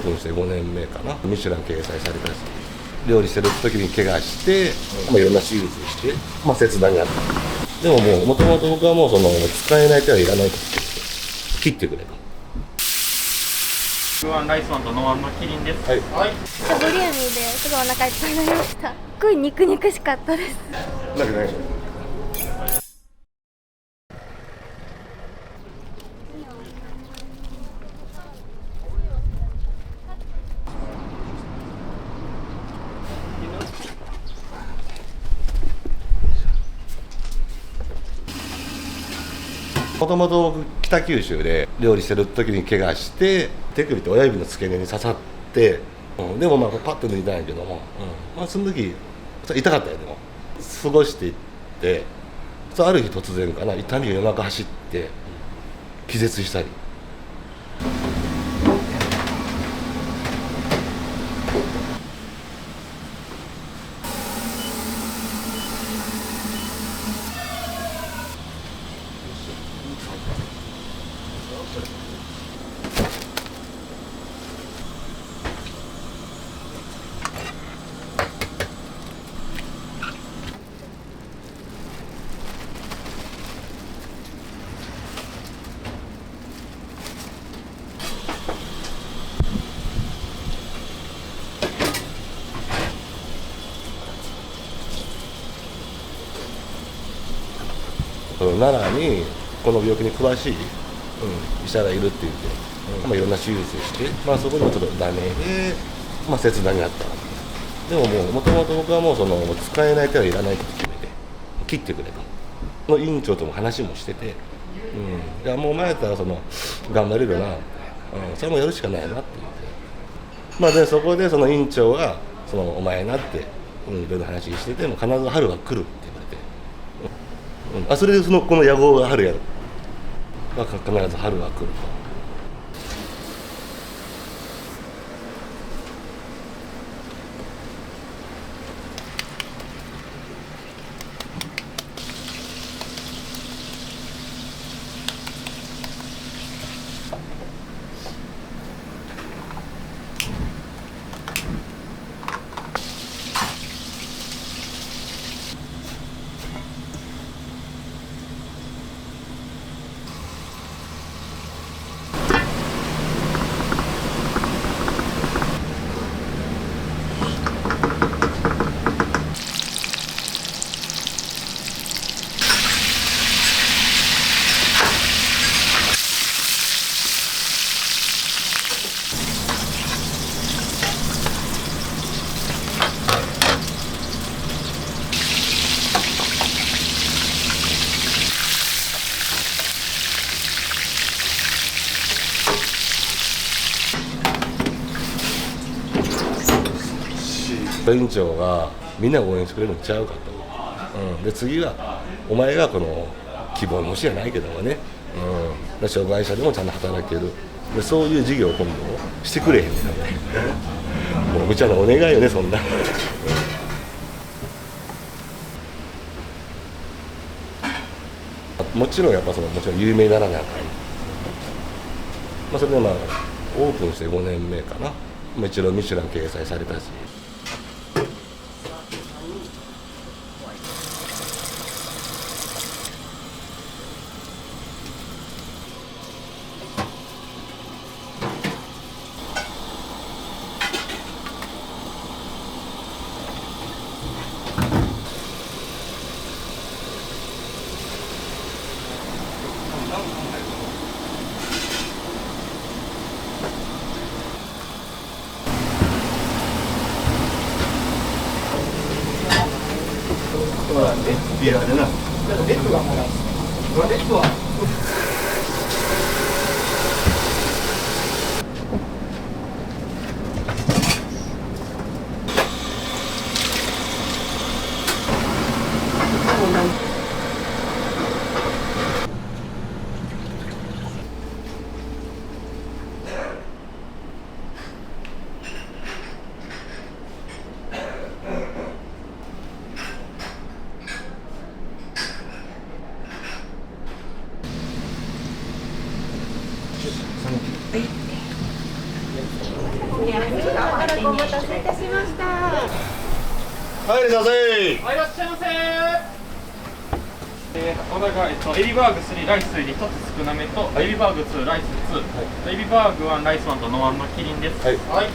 プンして5年目かな、ミシュラン掲載されたし、料理してる時に怪我して、いろんな手術して、切断があった。でももともと僕はもう使えない手はいらないと切ってくれと。ワンライスワンとノワンのキリンです。はい。はい。ボリューミーですごいお腹いっぱいになりました。すごい肉々しかったです。なんかない。もともと僕北九州で料理してる時に怪我して手首と親指の付け根に刺さって、でもパッと抜いたんやけども、その時痛かったよ。でも過ごしていってある日突然かな、痛みが夜中走って気絶したり。奈良にこの病気に詳しい、医者がいるって言って、いろんな手術して、そこでもちょっとダメで、切断になった。でももともと僕はもう使えない手はいらないと決めて切ってくれと。院長とも話もしてて、いやもうお前やったら頑張れるな、それもやるしかないなって言って、でそこで院長がお前なって、いろいろ話してても必ず春は来るって言われて、それでこの野望が春やる、必ず春は来ると。院長がみんなが応援してくれるのちゃうかと、で次はお前がこの希望の星じゃないけどもね、障害者でもちゃんと働ける、でそういう事業を今度してくれへんねんってもうむちゃなお願いよね、そんな。もちろんやっぱもちろん有名にならなあかん、それでオープンして5年目かな、一度ミシュラン掲載されたし。ビアでな。レッドがもらう。レッドは。らくお待たせいたしました。はい、いらっしゃいませ。はい、いらっしゃいませ。オーダーが、エビバーグ3ライス1つ少なめと、エビバーグ2ライス2、エビバーグ1ライス1とノンアンのキリンです。はい。はい。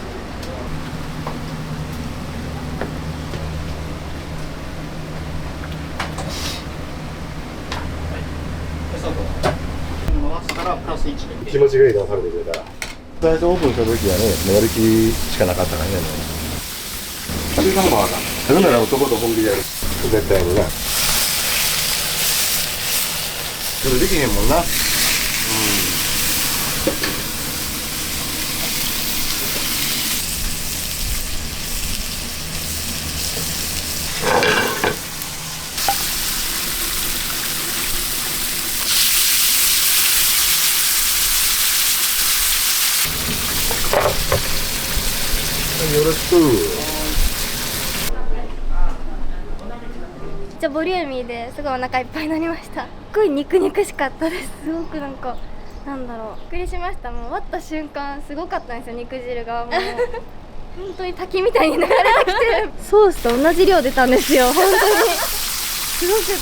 回したらプラス1で。気持ちがいいと分かるでくれたら。最初オープンした時はね、やる気しかなかったからね。食べ方も分かんない。食べるなら男と本気でやる。絶対にな。それできへんもんな。よろしく。めっちゃボリューミーですごいお腹いっぱいになりました。すっごい肉々しかったです。すごくなんかなんだろう、びっくりしました。もう割った瞬間すごかったんですよ、肉汁がもう本当に滝みたいに流れてきてソースと同じ量出たんですよ、本当にすごくって、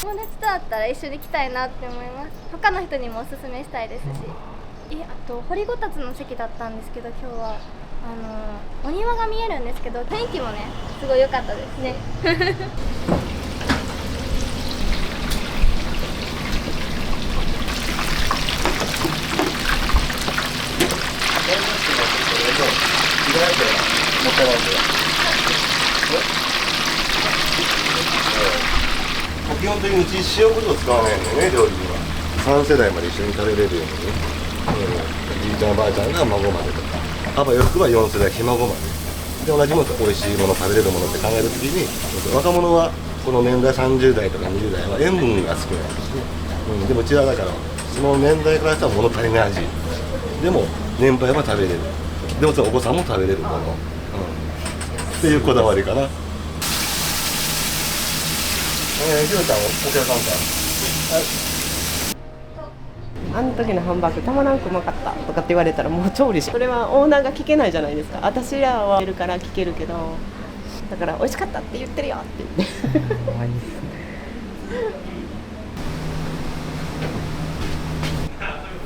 友達とだったら一緒に来たいなって思います。他の人にもおすすめしたいですし、あと掘りごたつの席だったんですけど、今日はお庭が見えるんですけど、天気もねすごい良かったですね基本的にうち塩コショウ使わないんだよね、料理には。3世代まで一緒に食べれるようにね、じいちゃんばあちゃんが孫までとか、パパよくは4世代ひ孫までで、同じもの美味しいもの食べれるものって考えるときに、若者はこの年代30代とか20代は塩分が少ないしね、でもうちはだからその年代からしたら物足りない味でも年配は食べれる、でもそのお子さんも食べれるもの、っていうこだわりかな。ひろちゃんお客さんか、はい、あの時のハンバーグたまらんくうまかったとかって言われたらもう超嬉しい。それはオーナーが聞けないじゃないですか。私らはいるから聞けるけど、だから美味しかったって言ってるよって言って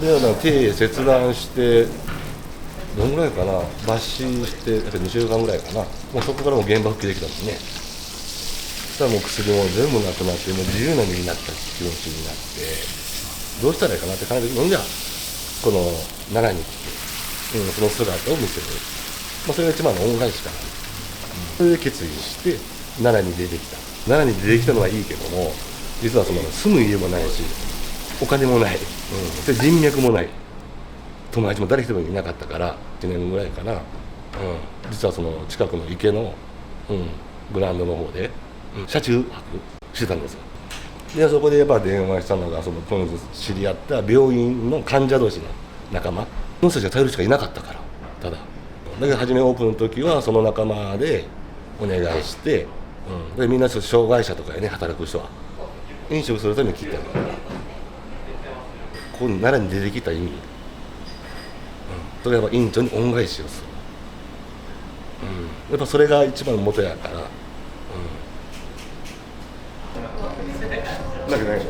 で手切断してどんぐらいかな、抜歯して2週間ぐらいかな、もうそこからもう現場復帰できたもんね。そしたらもう薬も全部なくなって、もう自由な身になった気持ちになって、どうしたらいいかなって考えて、ほんじゃこの奈良に来て、その姿を見せる、それが一番の恩返しかな、それで決意して奈良に出てきた。奈良に出てきたのはいいけども、実はその住む家もないしお金もない、で人脈もない、友達も誰一人もいなかったから、1年ぐらいかな、実はその近くの池の、グラウンドの方で、車中泊してたんですよ。でそこでやっぱ電話したのが、その当時知り合った病院の患者同士の仲間の人たちが頼るしかいなかったから、ただだけど初めオープンの時はその仲間でお願いして、でみんな障害者とかやね、働く人は飲食するために切ったの。こう奈良に出てきた意味、それは院長に恩返しをする、やっぱそれが一番の元やから、だけどね